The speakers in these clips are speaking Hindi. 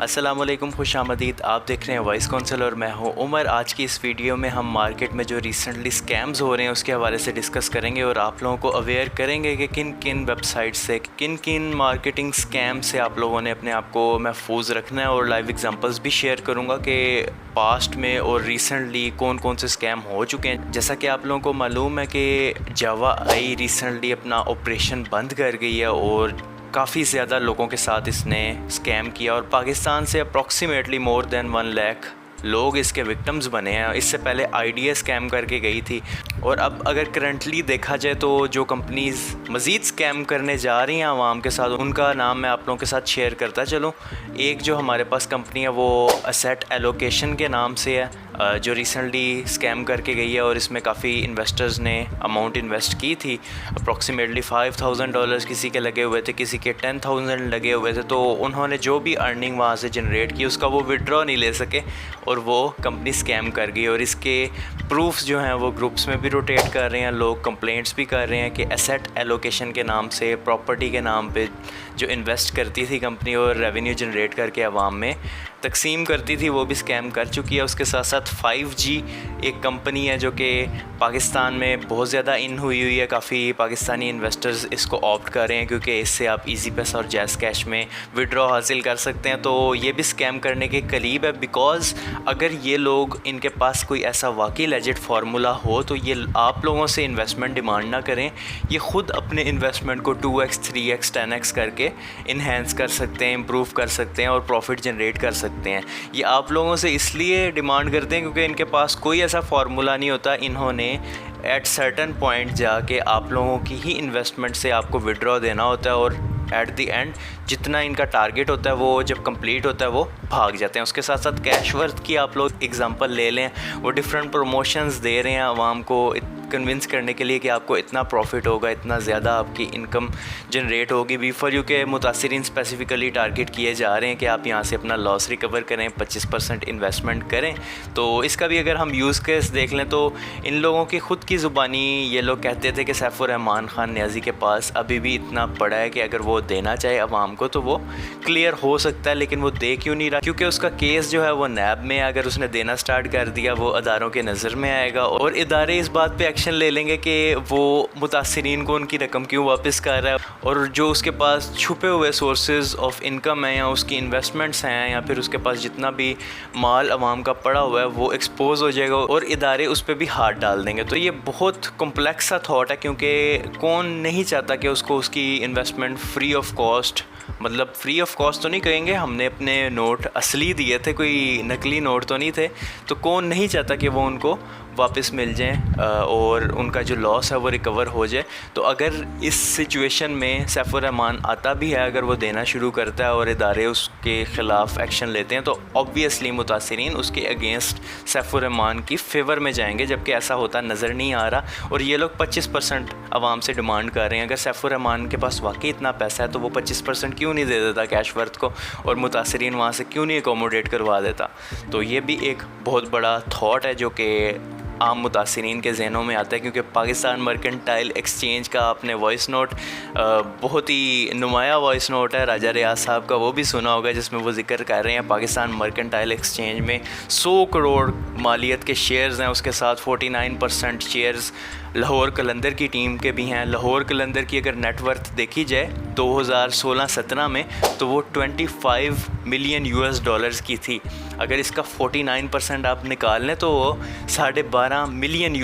अस्सलामुअलैकुम, खुशामदीद। आप देख रहे हैं वॉइस काउंसिल और मैं हूं उमर। आज की इस वीडियो में हम मार्केट में जो रिसेंटली स्कैम्स हो रहे हैं उसके हवाले से डिस्कस करेंगे और आप लोगों को अवेयर करेंगे कि किन किन वेबसाइट से, किन किन मार्केटिंग स्कैम से आप लोगों ने अपने आप को महफूज रखना है। और लाइव एग्जांपल्स भी शेयर करूंगा कि पास्ट में और रिसेंटली कौन कौन से स्कैम हो चुके हैं। जैसा कि आप लोगों को मालूम है कि जावा आई रिसेंटली अपना ऑपरेशन बंद कर गई है और काफ़ी ज़्यादा लोगों के साथ इसने स्कैम किया और पाकिस्तान से अप्रॉक्सीमेटली मोर देन 1 लाख लोग इसके विक्टिम्स बने हैं। इससे पहले आईडिया स्कैम करके गई थी और अब अगर करंटली देखा जाए तो जो कंपनीज़ मज़ीद स्कैम करने जा रही हैं आवाम के साथ, उनका नाम मैं आप लोगों के साथ शेयर करता चलूँ। एक जो हमारे पास कंपनी है वो एसेट एलोकेशन के नाम से है, जो रिसेंटली स्कैम करके गई है और इसमें काफ़ी इन्वेस्टर्स ने अमाउंट इन्वेस्ट की थी। अप्रॉक्सीमेटली $5,000 किसी के लगे हुए थे, किसी के 10,000 लगे हुए थे। तो उन्होंने जो भी अर्निंग वहाँ से जनरेट की उसका वो विड्रॉ नहीं ले सके और वो कंपनी स्कैम कर गई। और इसके प्रूफ्स जो हैं वो ग्रुप्स में भी रोटेट कर रहे हैं, लोग कंप्लेंट्स भी कर रहे हैं कि एसेट एलोकेशन के नाम से, प्रॉपर्टी के नाम पे जो इन्वेस्ट करती थी कंपनी और रेवेन्यू जनरेट करके आवाम में तकसीम करती थी, वो भी स्कैम कर चुकी है। उसके साथ साथ 5G एक कंपनी है जो कि पाकिस्तान में बहुत ज़्यादा इन हुई है। काफ़ी पाकिस्तानी इन्वेस्टर्स इसको ऑप्ट कर रहे हैं क्योंकि इससे आप इजी पैसा और जैज़ कैश में विड्रॉ हासिल कर सकते हैं। तो ये भी स्कैम करने के करीब है, बिकॉज़ अगर ये लोग, इनके पास कोई ऐसा वाकई लेजिट फार्मूला हो तो ये आप लोगों से इन्वेस्टमेंट डिमांड ना करें। ये ख़ुद अपने इन्वेस्टमेंट को 2x 3x 10x करके इन्हेंस कर सकते हैं, इम्प्रूव कर सकते हैं और प्रॉफिट जनरेट कर सकते हैं। ये आप लोगों से इसलिए डिमांड करते हैं क्योंकि इनके पास कोई ऐसा फार्मूला नहीं होता। इन्होंने एट सर्टन पॉइंट जाके आप लोगों की ही इन्वेस्टमेंट से आपको विड्रॉ देना होता है और एट द एंड जितना इनका टारगेट होता है वो जब कंप्लीट होता है वो भाग जाते हैं। उसके साथ साथ कैश वर्थ की आप लोग एग्जांपल ले लें, वो डिफरेंट प्रमोशंस दे रहे हैं आवाम को कन्विंस करने के लिए कि आपको इतना प्रॉफिट होगा, इतना ज़्यादा आपकी इनकम जनरेट होगी। B4U के मुतासिरीन स्पेसिफ़िकली टारगेट किए जा रहे हैं कि आप यहाँ से अपना लॉस रिकवर करें, 25% इन्वेस्टमेंट करें। तो इसका भी अगर हम यूज़ केस देख लें तो इन लोगों की ख़ुद की ज़ुबानी ये लोग कहते थे कि सैफुर्रहमान ख़ान नियाज़ी के पास अभी भी इतना पड़ा है कि अगर वो देना चाहे आवाम को तो वो क्लियर हो सकता है, लेकिन वो दे क्यों नहीं रहा? क्योंकि उसका केस जो है वो नैब में, अगर उसने देना स्टार्ट कर दिया वो अदारों के नज़र में आएगा और इदारे इस बात पे एक्शन ले लेंगे कि वो मुतासिरीन को उनकी रकम क्यों वापस कर रहा है। और जो उसके पास छुपे हुए सोर्सेज ऑफ इनकम है या उसकी इन्वेस्टमेंट्स हैं या फिर उसके पास जितना भी माल आवाम का पड़ा हुआ है वो एक्सपोज हो जाएगा और इदारे उस पर भी हाथ डाल देंगे। तो ये बहुत कॉम्प्लेक्स सा थॉट है क्योंकि कौन नहीं चाहता कि उसको उसकी इन्वेस्टमेंट फ्री ऑफ कॉस्ट, मतलब फ्री ऑफ कॉस्ट तो नहीं कहेंगे, हमने अपने नोट असली दिए थे, कोई नकली नोट तो नहीं थे, तो कौन नहीं चाहता कि वो उनको वापस मिल जाएं और उनका जो लॉस है वो रिकवर हो जाए। तो अगर इस सिचुएशन में सैफुर्रहमान आता भी है, अगर वो देना शुरू करता है और इदारे उसके ख़िलाफ़ एक्शन लेते हैं तो ऑब्वियसली मुतासिरीन उसके अगेंस्ट सैफुर्रहमान की फेवर में जाएंगे, जबकि ऐसा होता नज़र नहीं आ रहा। और ये लोग 25% आवाम से डिमांड कर रहे हैं। अगर सैफुर्रहमान के पास वाकई इतना पैसा है तो वो 25% क्यों नहीं दे देता कैश वर्थ को और मुतासिरीन वहाँ से क्यों नहीं एकोमोडेट करवा देता? तो ये भी एक बहुत बड़ा थॉट है जो कि आम मुतासिरीन के जहनों में आता है। क्योंकि पाकिस्तान मर्केंटाइल एक्सचेंज का आपने वॉइस नोट, बहुत ही नुमाया वॉइस नोट है राजा रियाज साहब का, वो भी सुना होगा, जिसमें वो जिक्र कर रहे हैं पाकिस्तान मर्केंटाइल एक्सचेंज में 100 करोड़ मालियत के शेयर्स हैं, उसके साथ 49% शेयर्स लाहौर कलंदर की टीम के भी हैं। लाहौर कलंदर की अगर नेटवर्थ देखी जाए 2016-17 में तो वो $25 मिलियन की थी। अगर इसका 49% आप निकाल लें तो वो $12.5 मिलियन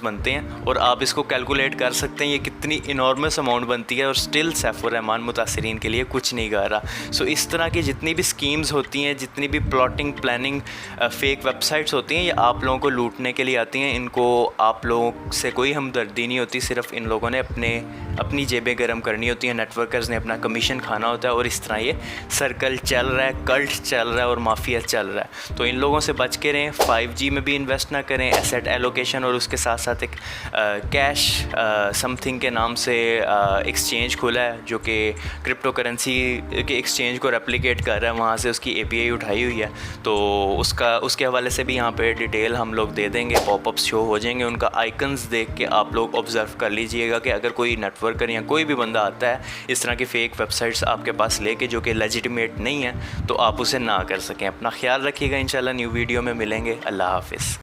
बनते हैं और आप इसको कैलकुलेट कर सकते हैं ये कितनी इनॉर्मस अमाउंट बनती है और स्टिल सैफुर्रहमान मुतासिरीन के लिए कुछ नहीं कर रहा। सो इस तरह की जितनी भी स्कीम्स होती हैं, जितनी भी प्लॉटिंग प्लानिंग फेक वेबसाइट्स होती हैं, ये आप लोगों को लूटने के लिए आती हैं। इनको आप लोगों से कोई हमदर्दी नहीं होती, सिर्फ इन लोगों ने अपनी जेबें गर्म करनी होती हैं, नेटवर्कर्स ने अपना कमीशन खाना होता है और इस तरह ये सर्कल चल रहा है, कल्ट चल रहा है और माफिया चल रहा है। तो इन लोगों से बच के रहें, 5G में भी इन्वेस्ट ना करें, एसेट एलोकेशन और उसके साथ साथ एक कैश समथिंग के नाम से एक्सचेंज खुला है जो कि क्रिप्टो करेंसी के एक्सचेंज को रेप्लिकेट कर रहा है, वहाँ से उसकी API उठाई हुई है। तो उसके हवाले से भी यहाँ पे डिटेल हम लोग दे देंगे, पॉपअप्स शो हो जाएंगे, उनका आइकन्स देख देख के आप लोग ऑब्ज़र्व कर लीजिएगा कि अगर कोई नेटवर्कर या कोई भी बंदा आता है इस तरह की फ़ेक वेबसाइट्स आपके पास लेके जो कि लेजिटिमेट नहीं है, तो आप उसे ना कर सकें। अपना ख्याल रखिएगा, इंशाल्लाह न्यू वीडियो में मिलेंगे। अल्लाह हाफ़िज़।